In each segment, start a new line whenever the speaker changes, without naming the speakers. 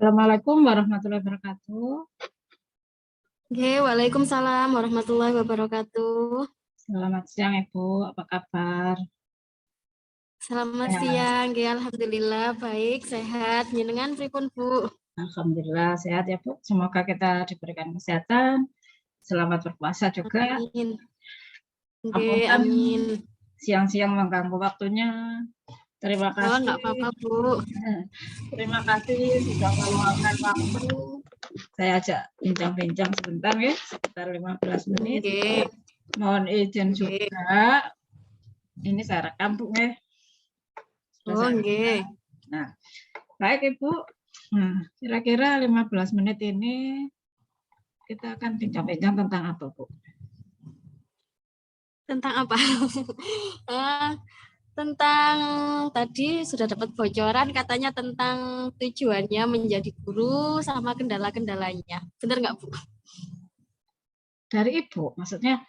Assalamualaikum warahmatullahi wabarakatuh.
Oke, waalaikumsalam warahmatullahi wabarakatuh.
Selamat siang Ibu, apa kabar?
Selamat
Ya,
siang, oke, alhamdulillah baik, sehat. Jenengan pripun, Bu?
Alhamdulillah sehat ya Bu. Semoga kita diberikan kesehatan. Selamat berpuasa juga.
Amin. Oke,
Apunten
amin.
siang-siang mengganggu waktunya. Terima
Oh,
kasih.
enggak apa-apa, Bu.
Terima kasih sudah meluangkan waktu. Saya ajak bincang-bincang sebentar ya, sekitar 15 menit.
Oke.
Mohon izin
Oke.
juga. Ini saya rekam Bu ya.
Oh, oke.
Nah, baik Ibu. Kira-kira 15 menit ini kita akan bincang-bincang tentang apa, Bu?
Tentang apa? Tentang tadi sudah dapat bocoran katanya tentang tujuannya menjadi guru sama kendala-kendalanya. Benar nggak, Bu?
Dari Ibu, maksudnya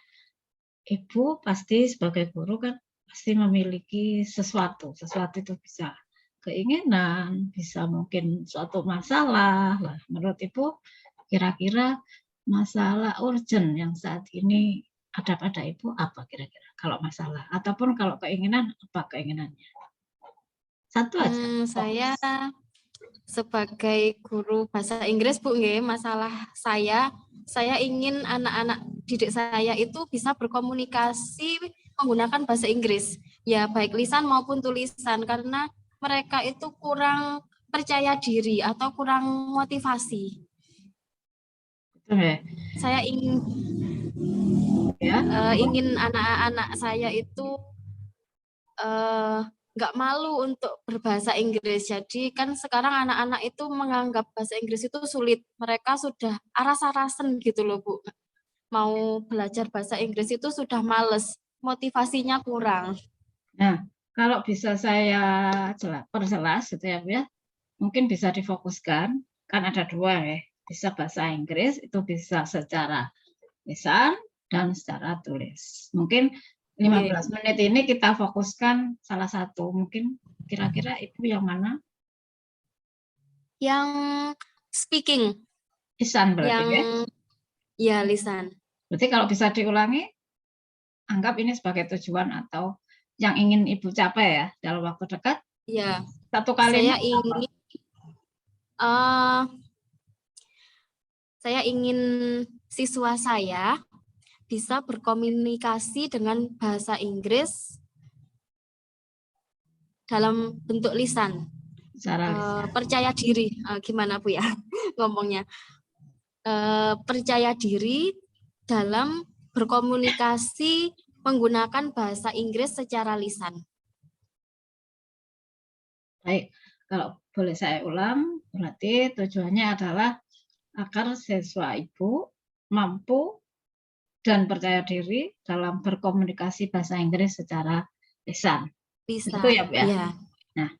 Ibu pasti sebagai guru kan pasti memiliki sesuatu. Sesuatu itu bisa keinginan, bisa mungkin suatu masalah. Lah, menurut Ibu, kira-kira masalah urgent yang saat ini ada pada Ibu apa kira-kira kalau masalah? Ataupun kalau keinginan, apa keinginannya? Satu aja.
Saya sebagai guru bahasa Inggris, Bu, masalah saya ingin anak-anak didik saya itu bisa berkomunikasi menggunakan bahasa Inggris, ya baik lisan maupun tulisan, karena mereka itu kurang percaya diri atau kurang motivasi.
Betul ya?
Saya ingin ingin anak-anak saya itu nggak malu untuk berbahasa Inggris. Jadi kan sekarang anak-anak itu menganggap bahasa Inggris itu sulit. Mereka sudah aras-arasen gitu loh, Bu. Mau belajar bahasa Inggris itu sudah males, motivasinya kurang.
Nah, kalau bisa saya perjelas gitu ya, Bu ya, mungkin bisa difokuskan, kan ada dua ya, bisa bahasa Inggris, itu bisa secara lisan dan secara tulis. Mungkin 15 menit ini kita fokuskan salah satu, mungkin kira-kira Ibu yang mana?
Yang speaking.
Lisan berarti
yang,
ya?
Ya, lisan.
Berarti kalau bisa diulangi, anggap ini sebagai tujuan atau yang ingin Ibu capai ya dalam waktu dekat.
Ya,
Satu kalimat
saya ingin siswa saya bisa berkomunikasi dengan bahasa Inggris dalam bentuk lisan. Percaya diri, gimana Bu ya ngomongnya? Percaya diri dalam berkomunikasi menggunakan bahasa Inggris secara lisan.
Baik, kalau boleh saya ulang, berarti tujuannya adalah agar siswa Ibu mampu dan percaya diri dalam berkomunikasi bahasa Inggris secara lisan. Itu ya, Bu ya?
Ya.
Nah,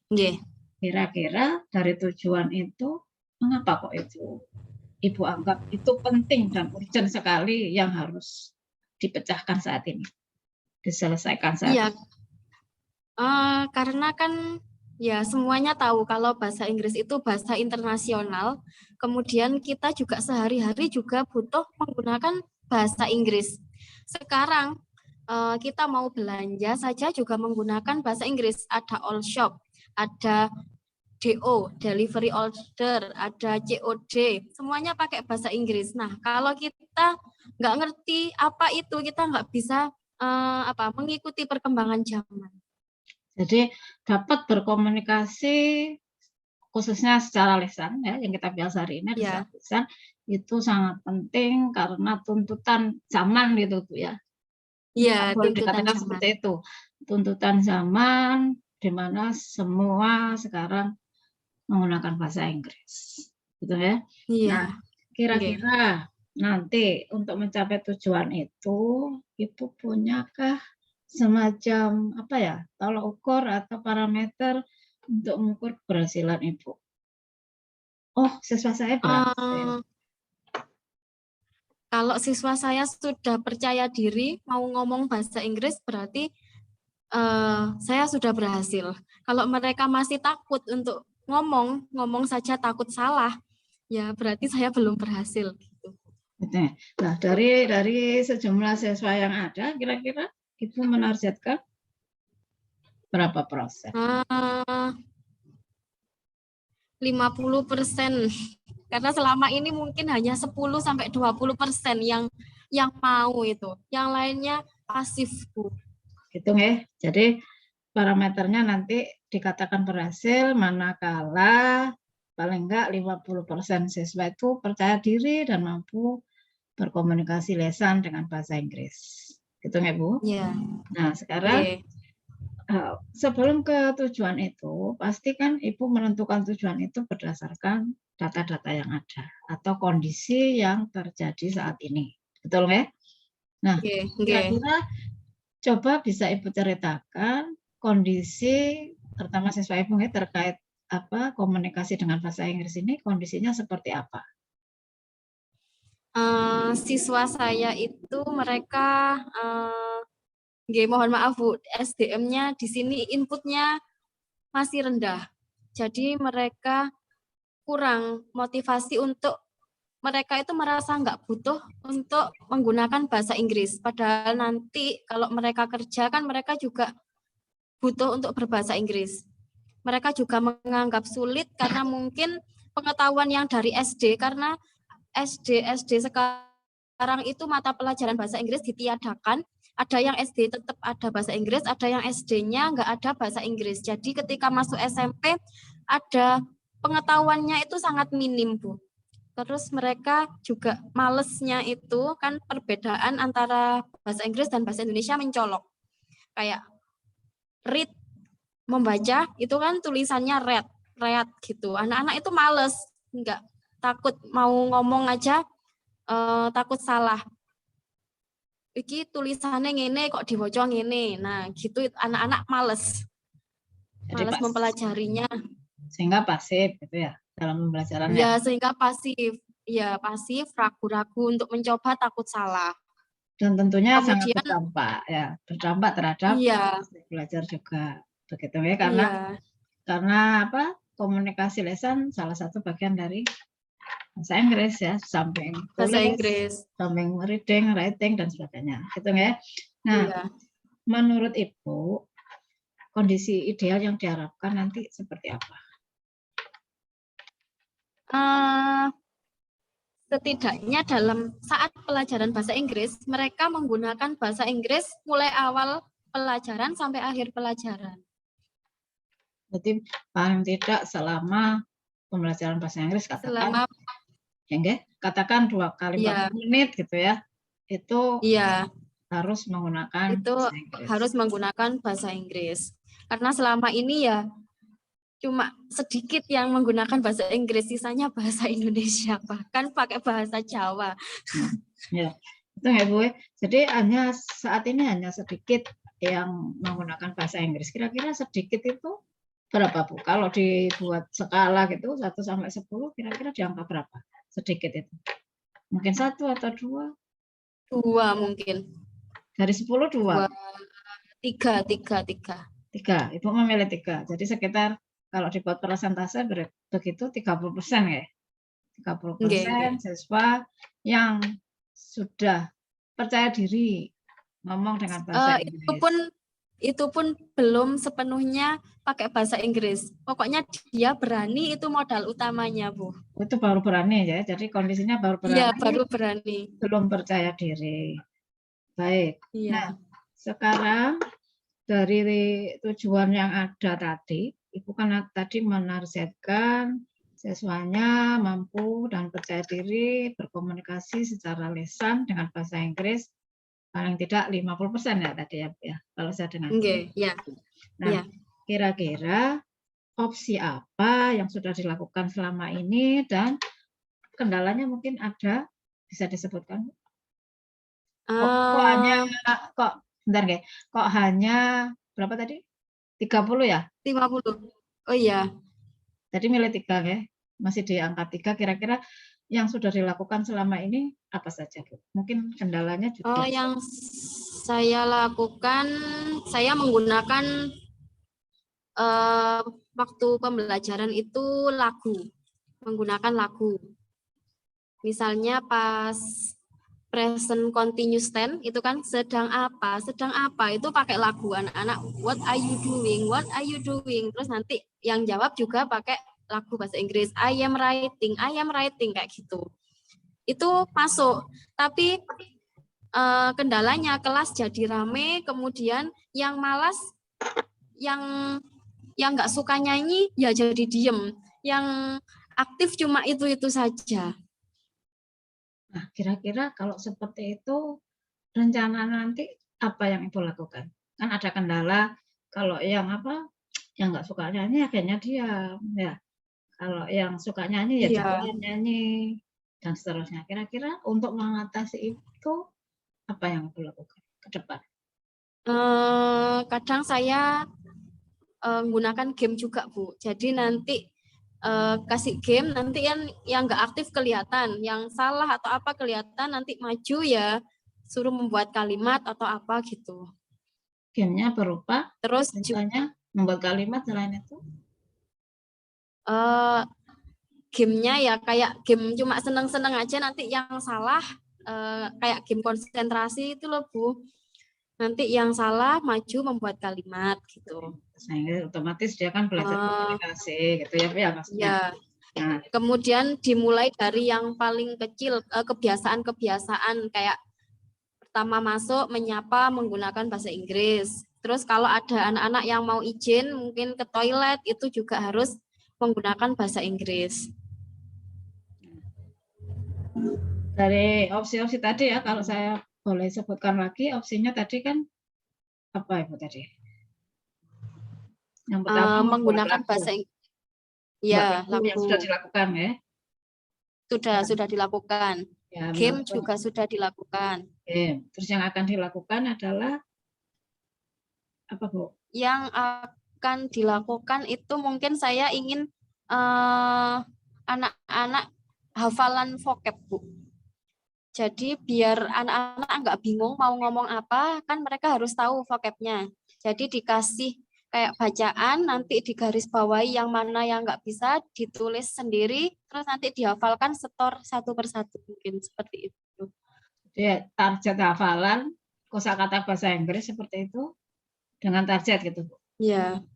kira-kira dari tujuan itu, mengapa kok itu Ibu anggap itu penting dan urgent sekali yang harus dipecahkan saat ini, diselesaikan saat ini?
Karena kan ya semuanya tahu kalau bahasa Inggris itu bahasa internasional, kemudian kita juga sehari-hari juga butuh menggunakan bahasa Inggris. Sekarang kita mau belanja saja juga menggunakan bahasa Inggris, ada all shop, ada DO, delivery order, ada COD, semuanya pakai bahasa Inggris. Nah, kalau kita nggak ngerti apa itu, kita nggak bisa mengikuti perkembangan zaman.
Jadi dapat berkomunikasi khususnya secara lisan ya, yang kita bahas hari ini adalah lisan, itu sangat penting karena tuntutan zaman gitu Bu ya.
Iya,
boleh dikatakan seperti itu. Tuntutan zaman di mana semua sekarang menggunakan bahasa Inggris. Gitu ya. Nah, kira-kira nanti untuk mencapai tujuan itu Ibu punyakah semacam apa ya, tolak ukur atau parameter untuk mengukur keberhasilan Ibu? Oh, siswa saya berhasil.
Kalau siswa saya sudah percaya diri mau ngomong bahasa Inggris, berarti saya sudah berhasil. Kalau mereka masih takut untuk ngomong saja takut salah, ya berarti saya belum berhasil gitu.
Nah, dari sejumlah siswa yang ada, kira-kira Ibu menargetkan berapa persen?
50%. Karena selama ini mungkin hanya 10-20% yang mau itu. Yang lainnya pasif, Bu.
Gitu ya. Jadi parameternya nanti dikatakan berhasil manakala paling enggak 50% siswa itu percaya diri dan mampu berkomunikasi lisan dengan bahasa Inggris. Gitu ya, Bu?
Iya.
Nah, sekarang sebelum ke tujuan itu, pasti kan Ibu menentukan tujuan itu berdasarkan data-data yang ada atau kondisi yang terjadi saat ini. Betul nggak? Nah, kira-kira coba bisa Ibu ceritakan kondisi terutama siswa Ibu ya, terkait komunikasi dengan bahasa Inggris ini kondisinya seperti apa?
Siswa saya itu mereka mohon maaf Bu, SDM-nya di sini inputnya masih rendah. Jadi mereka kurang motivasi untuk mereka itu merasa nggak butuh untuk menggunakan bahasa Inggris. Padahal nanti kalau mereka kerja kan mereka juga butuh untuk berbahasa Inggris. Mereka juga menganggap sulit karena mungkin pengetahuan yang dari SD, karena SD sekarang itu mata pelajaran bahasa Inggris ditiadakan. Ada yang SD tetap ada bahasa Inggris, ada yang SD-nya nggak ada bahasa Inggris. Jadi ketika masuk SMP ada pengetahuannya itu sangat minim, Bu. Terus mereka juga malesnya itu kan perbedaan antara bahasa Inggris dan bahasa Indonesia mencolok. Kayak read, membaca itu kan tulisannya read gitu. Anak-anak itu males, enggak, takut mau ngomong aja takut salah. Iki tulisannya ngene kok dibaca ngene. Nah, gitu anak-anak males. Males mempelajarinya.
Sehingga pasif gitu ya dalam pembelajarannya.
Ya, sehingga pasif. Ya, pasif, ragu-ragu untuk mencoba, takut salah.
Dan tentunya sangat berdampak terhadap belajar juga begitu ya, karena komunikasi lisan salah satu bagian dari bahasa Inggris ya, samping tulis, samping reading, writing dan sebagainya gitu ya. Nah, menurut Ibu kondisi ideal yang diharapkan nanti seperti apa?
Setidaknya dalam saat pelajaran bahasa Inggris, mereka menggunakan bahasa Inggris mulai awal pelajaran sampai akhir pelajaran.
Berarti paling tidak selama pembelajaran bahasa Inggris katakan 2 kali 40 menit gitu ya, itu harus menggunakan
bahasa Inggris. Harus menggunakan bahasa Inggris. Karena selama ini ya cuma sedikit yang menggunakan bahasa Inggris, sisanya bahasa Indonesia, bahkan pakai bahasa Jawa.
Ya, itu ya Bu. Jadi saat ini hanya sedikit yang menggunakan bahasa Inggris. Kira-kira sedikit itu berapa Bu? Kalau dibuat skala gitu 1 sampai 10, kira-kira di angka berapa? Sedikit itu. Mungkin 1 atau 2?
2 mungkin.
Dari 10 2.
3.
3. Ibu memilih 3. Jadi sekitar kalau dibuat persentase begitu 30% ya. 30% siswa yang sudah percaya diri ngomong dengan bahasa Inggris.
Itu pun belum sepenuhnya pakai bahasa Inggris. Pokoknya dia berani, itu modal utamanya, Bu.
Itu baru berani ya. Jadi kondisinya baru berani.
Iya, baru berani.
Belum percaya diri. Baik. Nah, sekarang dari tujuan yang ada tadi, Ibu kan tadi menargetkan siswanya mampu dan percaya diri berkomunikasi secara lisan dengan bahasa Inggris paling tidak 50% ya tadi ya, kalau saya dengar. Nah, kira-kira opsi apa yang sudah dilakukan selama ini dan kendalanya mungkin ada, bisa disebutkan? Kok hanya berapa tadi? 30 ya?
50. Oh iya.
Jadi milih 3 ya. Masih di angka 3, kira-kira yang sudah dilakukan selama ini apa saja? Mungkin kendalanya juga.
Yang saya lakukan, saya menggunakan waktu pembelajaran itu menggunakan lagu. Misalnya pas present continuous tense itu kan sedang apa itu pakai lagu. Anak-anak what are you doing, terus nanti yang jawab juga pakai lagu bahasa Inggris. I am writing kayak gitu. Itu masuk, tapi kendalanya kelas jadi rame, kemudian yang malas, yang nggak suka nyanyi ya jadi diem, yang aktif cuma itu saja.
Nah, kira-kira kalau seperti itu, rencana nanti apa yang Ibu lakukan? Kan ada kendala, kalau yang nggak suka nyanyi akhirnya diam, ya. Kalau yang suka nyanyi ya jalan nyanyi, dan seterusnya. Kira-kira untuk mengatasi itu, apa yang Ibu lakukan ke depan?
Kadang saya menggunakan game juga, Bu. Jadi nanti kasih game, nanti yang nggak aktif kelihatan, yang salah atau apa kelihatan, nanti maju ya suruh membuat kalimat atau apa gitu.
Gamenya berupa,
terus
misalnya membuat kalimat selain itu?
Gamenya ya kayak game cuma seneng-seneng aja, nanti yang salah kayak game konsentrasi itu loh, Bu. Nanti yang salah maju membuat kalimat gitu.
Sehingga otomatis dia kan belajar komunikasi gitu ya maksudnya.
Ya. Nah, kemudian dimulai dari yang paling kecil, kebiasaan-kebiasaan kayak pertama masuk menyapa menggunakan bahasa Inggris. Terus kalau ada anak-anak yang mau izin mungkin ke toilet, itu juga harus menggunakan bahasa Inggris.
Dari opsi-opsi tadi ya, kalau saya boleh sebutkan lagi, opsinya tadi kan apa Ibu tadi? Yang pertama
menggunakan bahasa Inggris. Ya,
lagu yang sudah dilakukan ya.
Sudah dilakukan. Ya, game juga sudah dilakukan.
Terus yang akan dilakukan adalah apa, Bu?
Yang akan dilakukan itu mungkin saya ingin anak-anak hafalan vocab, Bu. Jadi biar anak-anak nggak bingung mau ngomong apa, kan mereka harus tahu vocabnya. Jadi dikasih kayak bacaan, nanti digaris bawahi yang mana yang nggak bisa, ditulis sendiri, terus nanti dihafalkan setor satu persatu, mungkin seperti itu.
Jadi target hafalan kosakata bahasa Inggris seperti itu dengan target gitu, Bu?
Iya.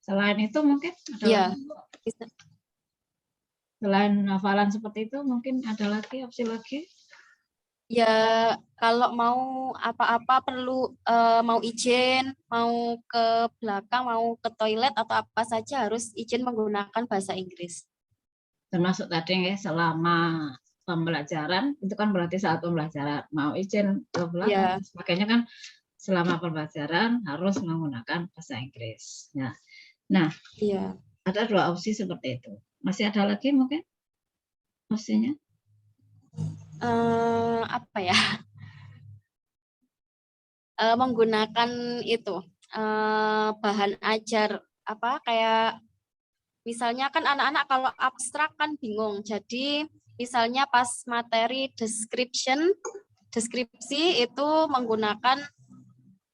Selain itu mungkin ada lagi, Bu? Selain hafalan seperti itu mungkin ada lagi opsi lagi?
Ya kalau mau apa-apa perlu mau izin, mau ke belakang, mau ke toilet atau apa saja harus izin menggunakan bahasa Inggris.
Termasuk tadi ya, selama pembelajaran itu kan berarti saat pembelajaran mau izin ke belakang, makanya kan selama pembelajaran harus menggunakan bahasa Inggris. Nah, ada dua opsi seperti itu. Masih ada lagi mungkin opsinya?
Apa ya? Menggunakan itu bahan ajar apa kayak misalnya kan anak-anak kalau abstrak kan bingung. Jadi misalnya pas materi deskripsi itu menggunakan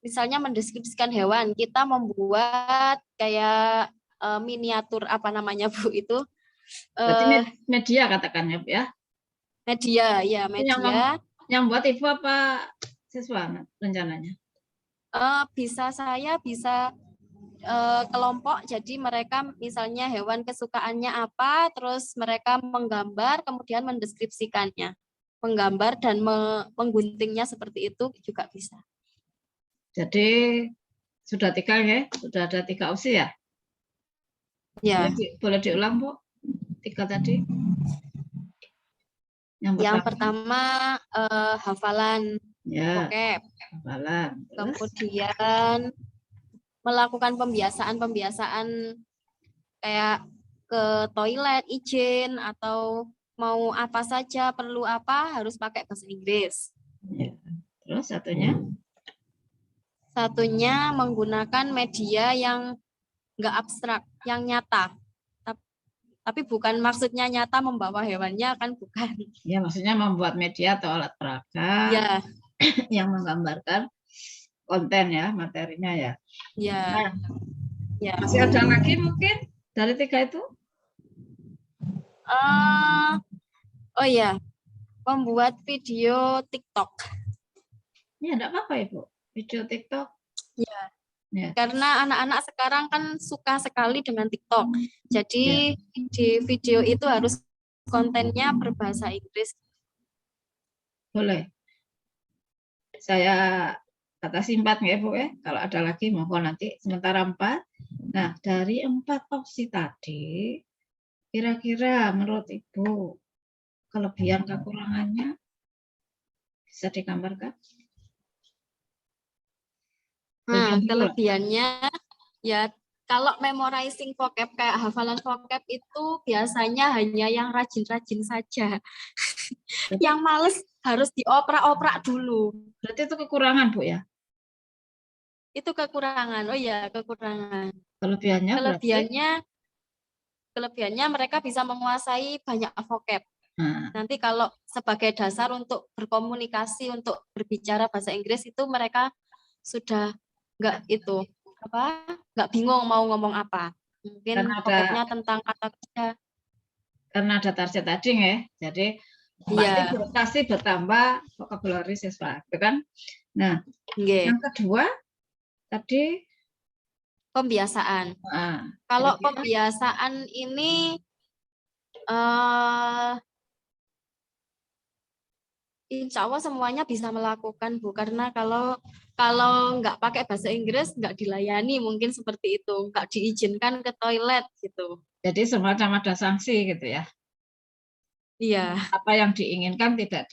misalnya mendeskripsikan hewan, kita membuat kayak miniatur apa namanya, Bu, itu.
Berarti media katakan ya?
Media, ya media.
Yang buat Ibu apa siswa rencananya?
Bisa saya, bisa kelompok, jadi mereka misalnya hewan kesukaannya apa, terus mereka menggambar, kemudian mendeskripsikannya. Menggambar dan mengguntingnya seperti itu juga bisa.
Jadi sudah 3 ya? Sudah ada 3 opsi ya? Ya. Boleh diulang, Bu? 3 tadi.
Yang pertama hafalan vocab.
Hafalan.
Kemudian melakukan pembiasaan kayak ke toilet, izin, atau mau apa saja, perlu apa, harus pakai bahasa Inggris.
Ya. Terus satunya?
Satunya menggunakan media yang nggak abstrak, yang nyata. Tapi bukan maksudnya nyata membawa hewannya, kan bukan.
Ya, maksudnya membuat media atau alat peraga yang menggambarkan konten ya, materinya ya.
Ya. Ya.
Masih ada lagi mungkin dari 3 itu?
Oh ya, membuat video TikTok.
Ya, enggak apa-apa, Ibu. Video TikTok.
Ya.
Ya.
Karena anak-anak sekarang kan suka sekali dengan TikTok. Jadi di video itu harus kontennya berbahasa Inggris.
Boleh. Saya batasi 4 ya, Bu ya. Kalau ada lagi mohon nanti. Sementara 4. Nah, dari 4 opsi tadi, kira-kira menurut Ibu kelebihan kekurangannya bisa digambarkan?
Kelebihannya ya kalau memorizing vocab kayak hafalan vocab itu biasanya hanya yang rajin-rajin saja. Yang males harus dioprak-oprak dulu.
Berarti itu kekurangan, Bu ya?
Itu kekurangan. Oh ya, kekurangan. Kelebihannya mereka bisa menguasai banyak vocab. Nanti kalau sebagai dasar untuk berkomunikasi, untuk berbicara bahasa Inggris itu mereka sudah nggak bingung mau ngomong apa. Mungkin vocabnya tentang kata kerja.
Karena ada target tadi ya, jadi pasti bertambah vocabulary siswa, itu kan? Nah, yang kedua tadi
pembiasaan. Kalau pembiasaan ini insya Allah semuanya bisa melakukan, Bu, karena kalau nggak pakai bahasa Inggris nggak dilayani, mungkin seperti itu, nggak diizinkan ke toilet gitu.
Jadi semacam ada sanksi gitu ya?
Iya.
Apa yang diinginkan tidak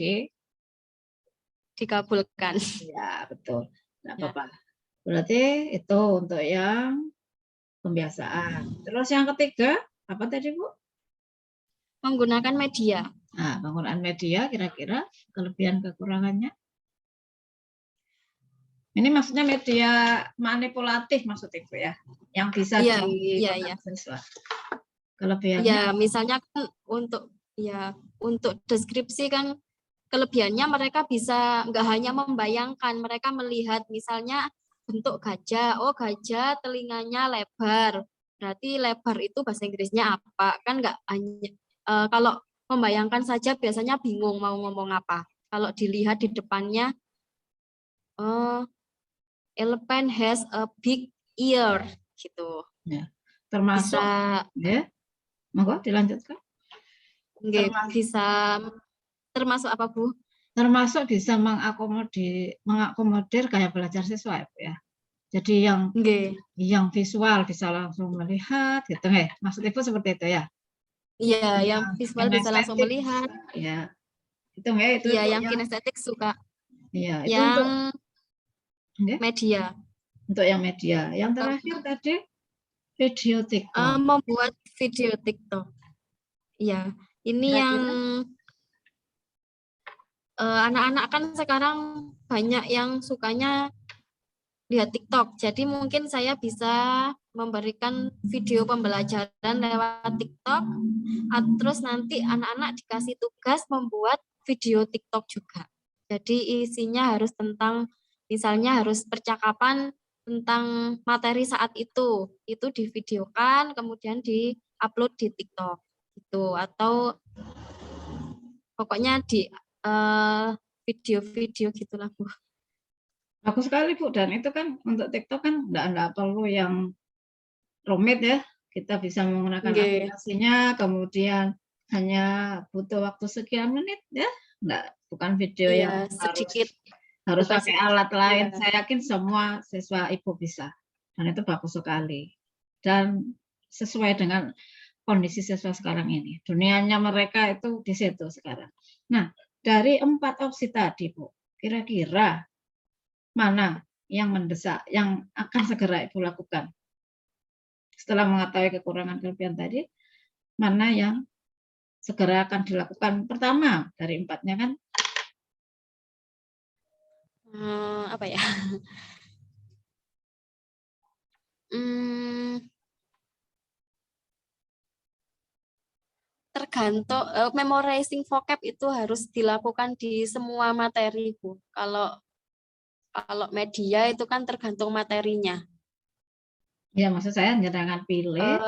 dikabulkan.
Ya, betul. Nggak apa-apa. Berarti itu untuk yang pembiasaan. Terus yang ketiga, apa tadi, Bu?
Menggunakan media.
Nah, penggunaan media kira-kira kelebihan kekurangannya? Ini maksudnya media manipulatif maksud Ibu ya, yang bisa dipakai siswa. Kelebihannya?
Ya, misalnya kan untuk deskripsi kan kelebihannya mereka bisa nggak hanya membayangkan, mereka melihat misalnya bentuk gajah, oh gajah telinganya lebar, berarti lebar itu bahasa Inggrisnya apa? Kan nggak hanya kalau membayangkan saja biasanya bingung mau ngomong apa. Kalau dilihat di depannya, elephant has a big ear gitu.
Ya, termasuk ya, monggo dilanjutkan.
Termasuk apa, Bu?
Termasuk bisa mengakomodir gaya belajar siswa ya. Jadi yang visual bisa langsung melihat gitu ya. Maksud Ibu seperti itu ya?
Iya, yang visual bisa langsung melihat.
Ya. Itu ya itu.
Iya, yang kinestetik suka.
Iya, itu
yang
untuk
media.
Untuk yang media. Yang terakhir tadi video TikTok.
Membuat video TikTok. Iya, ini yang anak-anak kan sekarang banyak yang sukanya lihat TikTok. Jadi mungkin saya bisa memberikan video pembelajaran lewat TikTok. Terus nanti anak-anak dikasih tugas membuat video TikTok juga. Jadi isinya harus tentang, misalnya harus percakapan tentang materi saat itu divideokan, kemudian di-upload di TikTok. Gitu. Atau pokoknya di video-video gitulah, Bu.
Bagus sekali, Bu. Dan itu kan untuk TikTok kan enggak perlu yang rumit ya. Kita bisa menggunakan aplikasinya, kemudian hanya butuh waktu sekian menit ya. Bukan video yang harus pakai alat lain. Saya yakin semua siswa Ibu bisa. Dan itu bagus sekali. Dan sesuai dengan kondisi siswa sekarang ini. Dunianya mereka itu di situ sekarang. Nah, dari 4 opsi tadi, Bu, kira-kira mana yang mendesak, yang akan segera Ibu lakukan? Setelah mengetahui kekurangan kelebihan tadi, mana yang segera akan dilakukan? Pertama, dari 4-nya kan?
Apa ya? Tergantung, memorizing vocab itu harus dilakukan di semua materi, Bu. Kalau media itu kan tergantung materinya.
Ya, maksud saya jangan pilih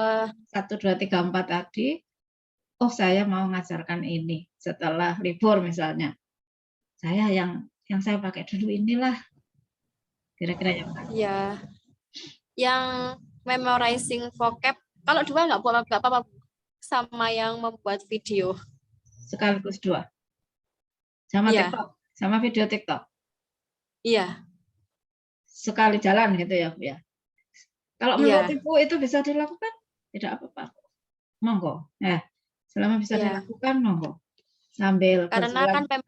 1, 2, 3, 4 tadi. Oh, saya mau ngajarkan ini setelah libur misalnya. Saya yang saya pakai dulu inilah. Kira-kira yang mana?
Ya, yang memorizing vocab. Kalau 2 nggak apa-apa, sama yang membuat video.
Sekaligus 2. Sama TikTok, sama video TikTok.
Iya.
Sekali jalan gitu ya, Bu ya. Kalau menurut Ibu itu bisa dilakukan? Tidak apa-apa. Monggo. Selama bisa dilakukan, monggo. Sambil
karena
berjalan.
Kan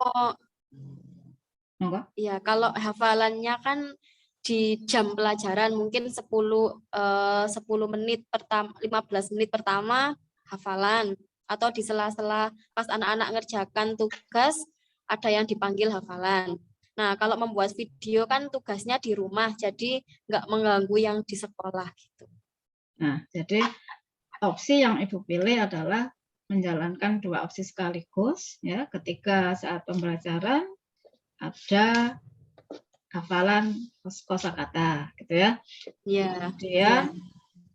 Monggo.
Iya, kalau hafalannya kan di jam pelajaran mungkin 10 menit pertama, 15 menit pertama hafalan, atau di sela-sela pas anak-anak ngerjakan tugas ada yang dipanggil hafalan. Nah, kalau membuat video kan tugasnya di rumah, jadi nggak mengganggu yang di sekolah gitu.
Nah, jadi opsi yang Ibu pilih adalah menjalankan 2 opsi sekaligus, ya. Ketika saat pembelajaran ada hafalan kosakata, gitu ya.
Iya.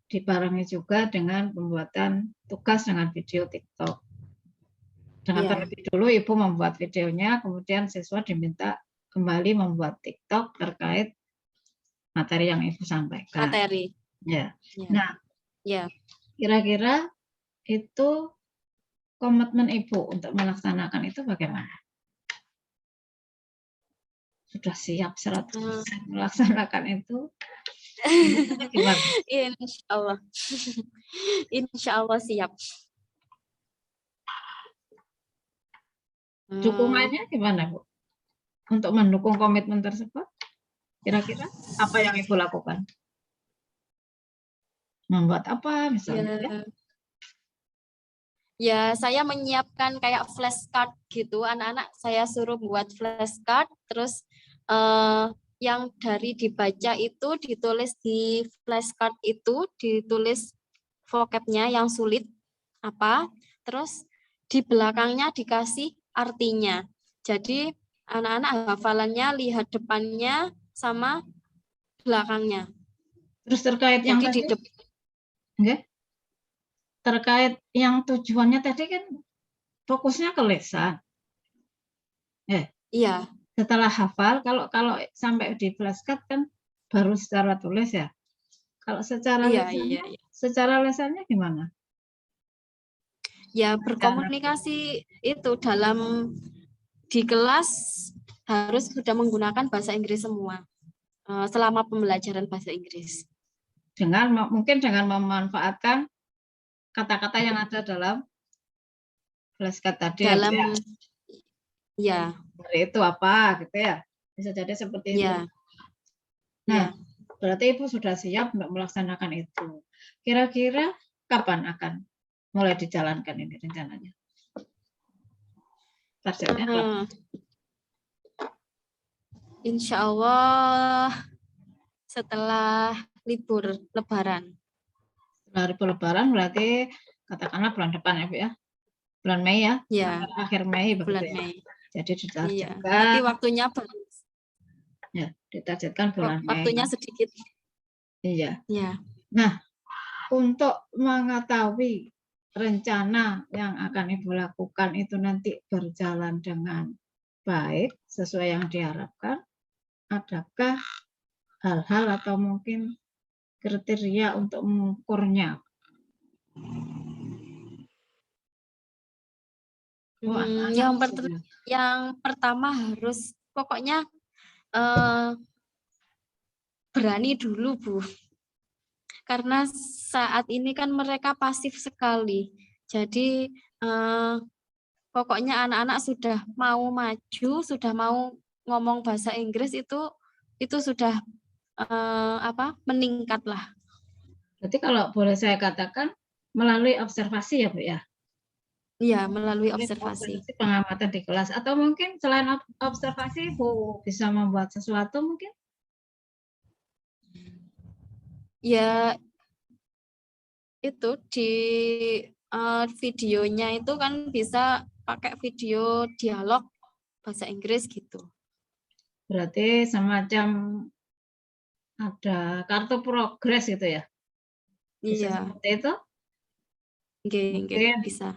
Dibarengi juga dengan pembuatan tugas dengan video TikTok. Dengan terlebih dulu Ibu membuat videonya, kemudian siswa diminta kembali membuat TikTok terkait materi yang Ibu sampaikan. Ya. Nah, kira-kira itu komitmen Ibu untuk melaksanakan itu bagaimana? Sudah siap 100% melaksanakan itu?
Insya Allah. Insya Allah siap.
Dukungannya gimana, Bu? Untuk mendukung komitmen tersebut? Kira-kira apa yang Ibu lakukan? Membuat apa misalnya?
Ya, saya menyiapkan kayak flashcard gitu. Anak-anak saya suruh buat flashcard, terus yang dari dibaca itu ditulis di flashcard itu, ditulis vocabnya yang sulit apa, terus di belakangnya dikasih artinya. Jadi anak-anak hafalannya lihat depannya sama belakangnya.
Terus terkait yang tadi, terkait yang tujuannya tadi kan fokusnya ke lesan.
Iya.
Setelah hafal, kalau sampai di flashcard kan baru secara tulis ya. Kalau secara lesannya gimana?
Ya, berkomunikasi itu di kelas harus sudah menggunakan bahasa Inggris semua selama pembelajaran bahasa Inggris.
Mungkin dengan memanfaatkan kata-kata yang ada dalam flashcard tadi.
Ya.
Itu apa gitu ya? Bisa jadi seperti itu. Nah, berarti Ibu sudah siap untuk melaksanakan itu. Kira-kira kapan akan mulai dijalankan ini rencananya? Targetnya berapa?
Insya Allah setelah libur Lebaran.
Setelah libur Lebaran berarti katakanlah bulan depan ya, Bu ya? Bulan Mei ya? Akhir Mei begitu
bulan
ya?
Mei.
Jadi ditargetkan.
Tapi waktunya bagus.
Ya, ditargetkan bulan Mei.
Waktunya sedikit.
Iya. Nah, untuk mengetahui rencana yang akan Ibu lakukan itu nanti berjalan dengan baik sesuai yang diharapkan, adakah hal-hal atau mungkin kriteria untuk mengukurnya?
Yang pertama harus pokoknya berani dulu, Bu. Karena saat ini kan mereka pasif sekali. Jadi pokoknya anak-anak sudah mau maju, sudah mau ngomong bahasa Inggris itu sudah meningkat lah.
Berarti kalau boleh saya katakan melalui observasi ya, Bu ya?
Iya, melalui observasi.
Pengamatan di kelas. Atau mungkin selain observasi, Bu bisa membuat sesuatu mungkin?
Ya, itu di videonya itu kan bisa pakai video dialog bahasa Inggris gitu.
Berarti semacam ada kartu progres gitu ya? Bisa
Iya.
seperti itu?
Mungkin bisa.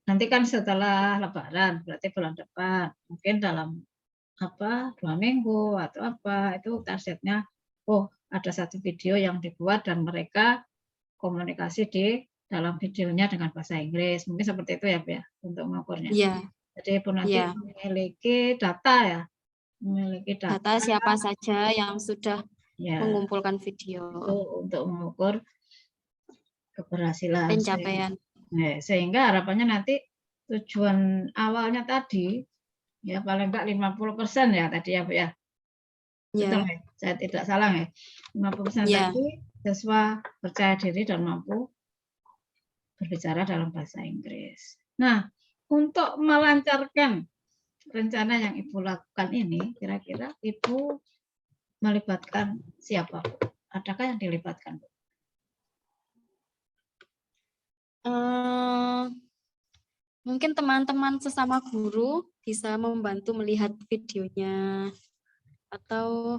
Nanti kan setelah Lebaran, berarti bulan depan, mungkin dalam 2 minggu atau apa, itu targetnya, oh ada satu video yang dibuat dan mereka komunikasi di dalam videonya dengan bahasa Inggris. Mungkin seperti itu ya, Bu, ya, untuk mengukurnya.
Iya.
Jadi Ibu nanti
Iya.
memiliki data ya, memiliki
Data siapa saja yang sudah
ya,
mengumpulkan video.
itu untuk mengukur keberhasilan.
Pencapaian.
Sehingga harapannya nanti tujuan awalnya tadi, ya paling enggak 50% ya tadi ya, Bu, ya? Betul ya? Saya tidak salah ya? 50% tadi siswa percaya diri dan mampu berbicara dalam bahasa Inggris. Nah, untuk melancarkan rencana yang Ibu lakukan ini, kira-kira Ibu melibatkan siapa, Bu? Adakah yang dilibatkan, Bu?
Mungkin teman-teman sesama guru bisa membantu melihat videonya, atau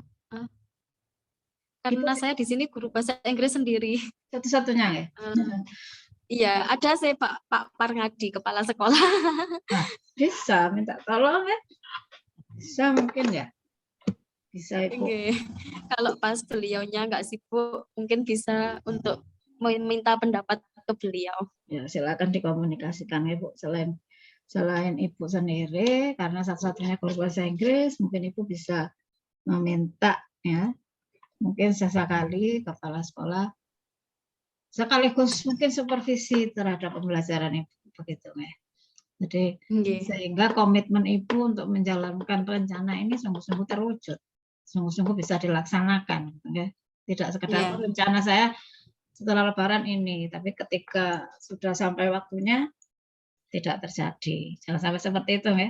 karena saya di sini guru bahasa Inggris sendiri.
Satu-satunya ya?
Iya, ada saya Pak Parngadi, kepala sekolah.
Nah, bisa minta tolong ya? Bisa mungkin ya? Bisa Ibu.
Kalau pas beliaunya nggak sibuk, mungkin bisa untuk meminta pendapat ke beliau.
Ya, silakan dikomunikasikan Ibu. Selain Ibu sendiri, karena satu-satunya guru bahasa Inggris, mungkin Ibu bisa meminta ya, mungkin sesekali kepala sekolah, sekaligus mungkin supervisi terhadap pembelajaran Ibu, begitu ya. Jadi sehingga komitmen Ibu untuk menjalankan rencana ini sungguh-sungguh terwujud, sungguh-sungguh bisa dilaksanakan, ya. Tidak sekedar rencana saya setelah Lebaran ini, tapi ketika sudah sampai waktunya tidak terjadi. Jangan sampai seperti itu ya.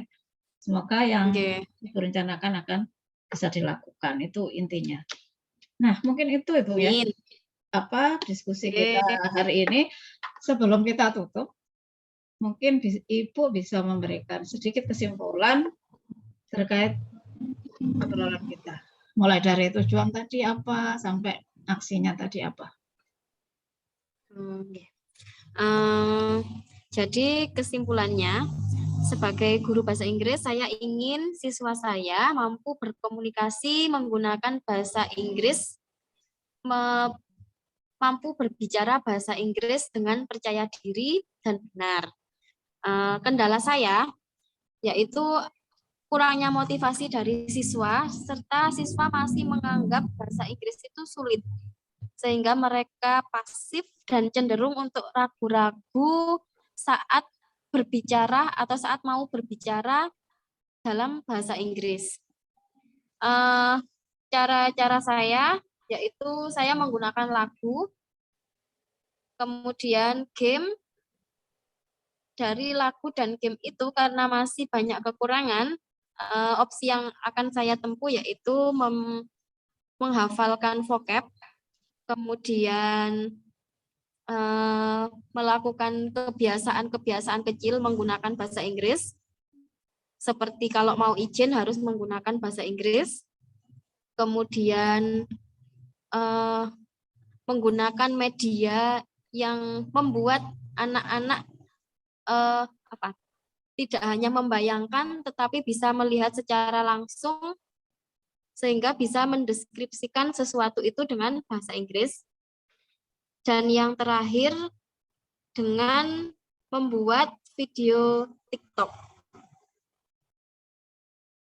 Semoga yang Ibu rencanakan akan bisa dilakukan, itu intinya. Nah, mungkin itu Ibu ya. Diskusi kita hari ini. Sebelum kita tutup, mungkin Ibu bisa memberikan sedikit kesimpulan terkait obrolan kita. Mulai dari tujuan tadi apa, sampai aksinya tadi apa.
Jadi kesimpulannya, sebagai guru bahasa Inggris, saya ingin siswa saya mampu berkomunikasi menggunakan bahasa Inggris, mampu berbicara bahasa Inggris dengan percaya diri dan benar. Kendala saya yaitu kurangnya motivasi dari siswa, serta siswa masih menganggap bahasa Inggris itu sulit, sehingga mereka pasif dan cenderung untuk ragu-ragu saat berbicara atau saat mau berbicara dalam bahasa Inggris. Cara-cara saya yaitu saya menggunakan lagu, kemudian game. Dari lagu dan game itu karena masih banyak kekurangan, opsi yang akan saya tempuh yaitu menghafalkan vocab, kemudian melakukan kebiasaan-kebiasaan kecil menggunakan bahasa Inggris, seperti kalau mau izin harus menggunakan bahasa Inggris, kemudian menggunakan media yang membuat anak-anak tidak hanya membayangkan, tetapi bisa melihat secara langsung, sehingga bisa mendeskripsikan sesuatu itu dengan bahasa Inggris. Dan yang terakhir, dengan membuat video TikTok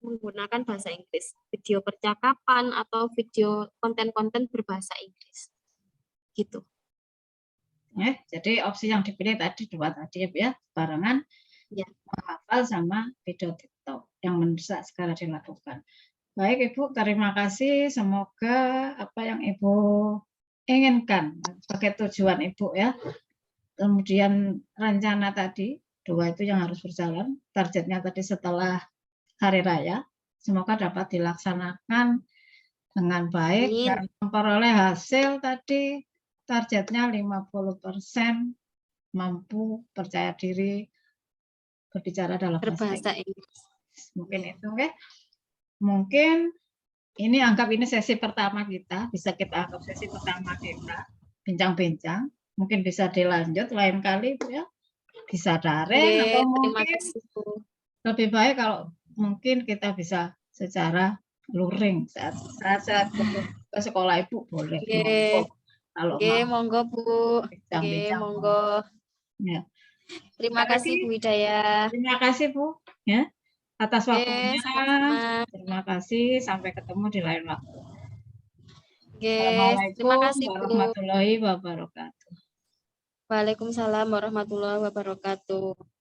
menggunakan bahasa Inggris, video percakapan atau video konten-konten berbahasa Inggris, gitu.
Jadi opsi yang dipilih tadi dua tadi ya, barengan menghafal sama video TikTok yang mendesak segera dilakukan. Baik Ibu, terima kasih. Semoga apa yang Ibu inginkan sebagai tujuan Ibu ya. Kemudian rencana tadi, dua itu yang harus berjalan. Targetnya tadi setelah Hari Raya. Semoga dapat dilaksanakan dengan baik dan memperoleh hasil tadi. Targetnya 50% mampu percaya diri berbicara dalam bahasa Inggris. Mungkin itu ya. Mungkin ini sesi pertama kita, bisa kita anggap sesi pertama kita bincang-bincang. mungkin bisa dilanjut lain kali Bu ya. Bisa daring atau
terima
mungkin
kasih Bu.
lebih baik kalau mungkin kita bisa secara luring saat ke sekolah Ibu boleh. Kalau mau
Monggo Bu.
bincang-bincang.
Monggo.
Ya.
Terima kasih Bu Hidayah.
Terima kasih Bu ya atas waktunya.
Sama-sama.
Terima kasih, sampai ketemu di lain waktu.
Terima
Assalamualaikum
kasih Bu.
warahmatullahi wabarakatuh.
Waalaikumsalam warahmatullahi wabarakatuh.